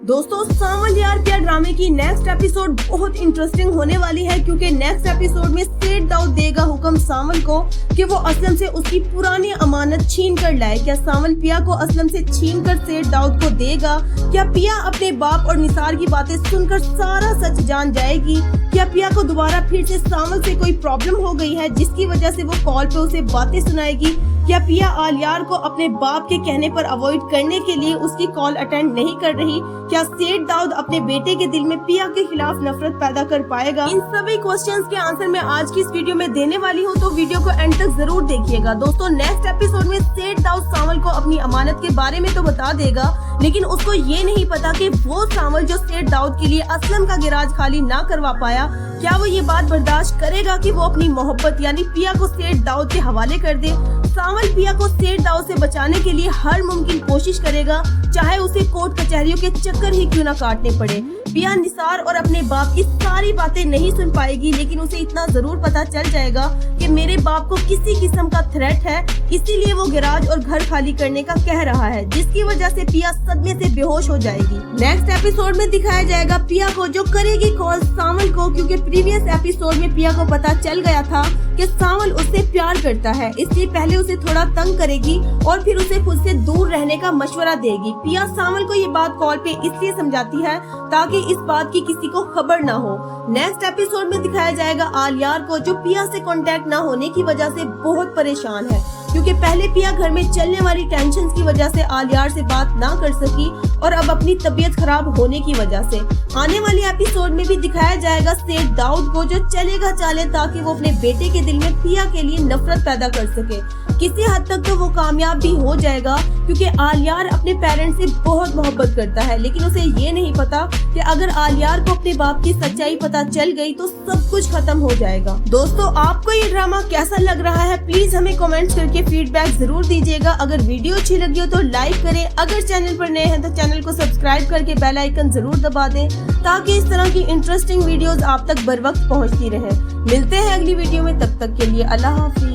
दोस्तों सावन यार प्यार ड्रामे की नेक्स्ट एपिसोड बहुत इंटरेस्टिंग होने वाली है, क्योंकि नेक्स्ट एपिसोड में सेठ दाऊद देगा हुक्म सावन को कि वो असलम से उसकी पुरानी अमानत छीन कर लाए। क्या सावन पिया को असलम से छीन कर सेठ दाऊद को देगा? क्या पिया अपने बाप और निसार की बातें सुनकर सारा सच जान जाएगी? क्या पिया को दोबारा फिर से सावन से कोई प्रॉब्लम हो गई है जिसकी वजह से वो कॉल पे उसे बातें सुनाएगी? क्या पिया आलियार को अपने बाप के कहने पर अवॉइड करने के लिए उसकी कॉल अटेंड नहीं कर रही? क्या सेठ दाऊद अपने बेटे के दिल में पिया के खिलाफ नफरत पैदा कर पाएगा? इन सभी क्वेश्चंस के आंसर मैं आज की इस वीडियो में देने वाली हूँ, तो वीडियो को एंड तक जरूर देखिएगा। दोस्तों नेक्स्ट एपिसोड में सेठ दाऊद सावल को अपनी अमानत के बारे में तो बता देगा, लेकिन उसको ये नहीं पता कि वो सावल जो सेठ दाऊद के लिए असलम का गिराज खाली ना करवा पाया, क्या वो ये बात बर्दाश्त करेगा कि वो अपनी मोहब्बत यानी पिया को सेठ दाऊद के हवाले कर दे? सावल पिया को सेठ दाऊद से बचाने के लिए हर मुमकिन कोशिश करेगा, चाहे उसे कोर्ट कचहरियों के चक्कर ही क्यों न काटने पड़े। पिया निसार और अपने बाप की सारी बातें नहीं सुन पाएगी, लेकिन उसे इतना जरूर पता चल जाएगा कि मेरे बाप को किसी किस्म का थ्रेट है, इसीलिए वो गैराज और घर खाली करने का कह रहा है, जिसकी वजह से पिया सदमे से बेहोश हो जाएगी। नेक्स्ट एपिसोड में दिखाया जाएगा पिया को जो करेगी कॉल सावल को, क्योंकि प्रीवियस एपिसोड में पिया को पता चल गया था कि सावल उससे प्यार करता है, इसलिए पहले उसे थोड़ा तंग करेगी और फिर उसे खुद से दूर रहने का मशवरा देगी। पिया सावल को ये बात कॉल पे इसलिए समझाती है ताकि इस बात की किसी को खबर ना हो। नेक्स्ट एपिसोड में दिखाया जाएगा आलियार को जो पिया से कांटेक्ट ना होने की वजह से बहुत परेशान है, क्योंकि पहले पिया घर में चलने वाली टेंशन की वजह से आलियार से बात ना कर सकी और अब अपनी तबीयत खराब होने की वजह से। आने वाली एपिसोड में भी दिखाया जाएगा सेठ दाऊद को जो चलेगा चाले ताकि वो अपने बेटे के दिल में पिया के लिए नफरत पैदा कर सके। किसी हद तक तो वो कामयाब भी हो जाएगा, क्योंकि आलियार अपने पेरेंट्स से बहुत मोहब्बत करता है, लेकिन उसे ये नहीं पता कि अगर आलियार को अपने बाप की सच्चाई पता चल गई तो सब कुछ खत्म हो जाएगा। दोस्तों आपको ये ड्रामा कैसा लग रहा है, प्लीज हमें कमेंट्स करके फीडबैक जरूर दीजिएगा। अगर वीडियो अच्छी लगी हो तो लाइक करें, अगर चैनल पर नए हैं तो चैनल को सब्सक्राइब करके बेल आइकन जरूर दबा दें, ताकि इस तरह की इंटरेस्टिंग वीडियोस आप तक बर वक्त पहुंचती रहे। मिलते हैं अगली वीडियो में, तब तक के लिए अल्लाह हाफिज।